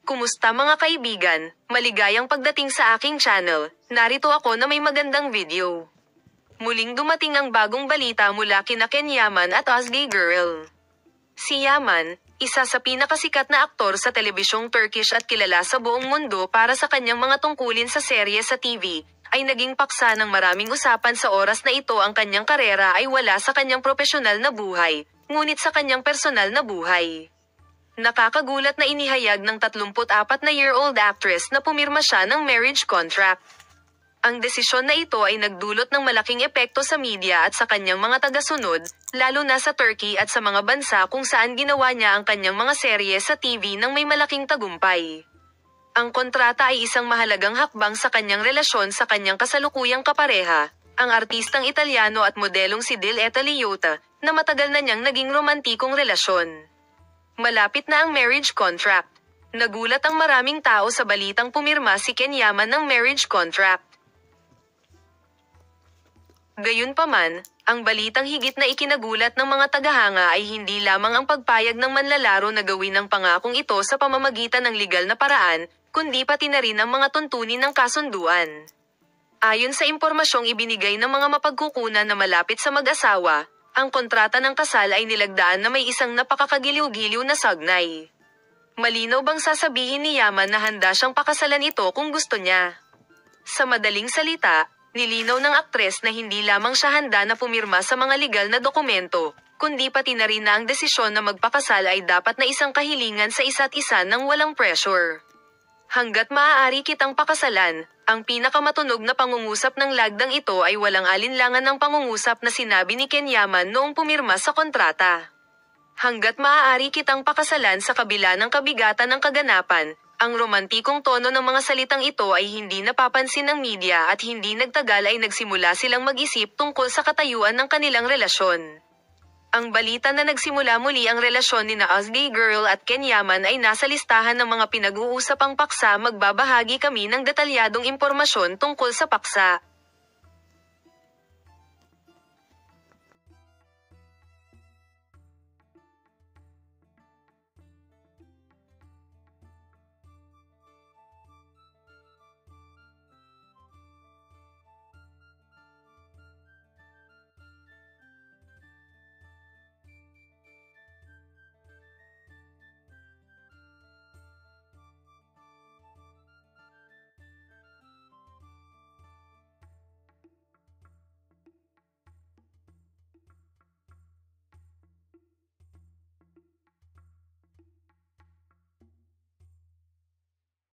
Kumusta mga kaibigan? Maligayang pagdating sa aking channel. Narito ako na may magandang video. Muling dumating ang bagong balita mula kina Ken Yaman at Özge Gürel. Si Yaman, isa sa pinakasikat na aktor sa telebisyong Turkish at kilala sa buong mundo para sa kanyang mga tungkulin sa serye sa TV, ay naging paksa ng maraming usapan sa oras na ito. Ang kanyang karera ay wala sa kanyang propesyonal na buhay, ngunit sa kanyang personal na buhay. Nakakagulat na inihayag ng 34-na-year-old actress na pumirma siya ng marriage contract. Ang desisyon na ito ay nagdulot ng malaking epekto sa media at sa kanyang mga tagasunod, lalo na sa Turkey at sa mga bansa kung saan ginawa niya ang kanyang mga serye sa TV nang may malaking tagumpay. Ang kontrata ay isang mahalagang hakbang sa kanyang relasyon sa kanyang kasalukuyang kapareha, ang artistang Italyano at modelong si Diletta Leotta, na matagal na niyang naging romantikong relasyon. Malapit na ang marriage contract. Nagulat ang maraming tao sa balitang pumirma si Ken Yaman ng marriage contract. Gayunpaman, ang balitang higit na ikinagulat ng mga tagahanga ay hindi lamang ang pagpayag ng manlalaro na gawin ang pangakong ito sa pamamagitan ng legal na paraan, kundi pati na rin ang mga tuntunin ng kasunduan. Ayon sa impormasyong ibinigay ng mga mapagkukunan na malapit sa mag-asawa, ang kontrata ng kasal ay nilagdaan na may isang napakakagiliw-giliw na sagnay. Malinaw bang sasabihin ni Yaman na handa siyang pakasalan ito kung gusto niya? Sa madaling salita, nilinaw ng aktres na hindi lamang siya handa na pumirma sa mga legal na dokumento, kundi pati na rin na ang desisyon na magpakasal ay dapat na isang kahilingan sa isa't isa nang walang pressure. Hanggat maaari kitang pakasalan, ang pinakamatunog na pangungusap ng lagdang ito ay walang alinlangan ng pangungusap na sinabi ni Ken Yaman noong pumirma sa kontrata. Hanggat maaari kitang pakasalan sa kabila ng kabigatan ng kaganapan, ang romantikong tono ng mga salitang ito ay hindi napapansin ng media at hindi nagtagal ay nagsimula silang mag-isip tungkol sa katayuan ng kanilang relasyon. Ang balita na nagsimula muli ang relasyon ni Özge Gürel at Ken Yaman ay nasa listahan ng mga pinag-uusapang paksa. Magbabahagi kami ng detalyadong impormasyon tungkol sa paksa.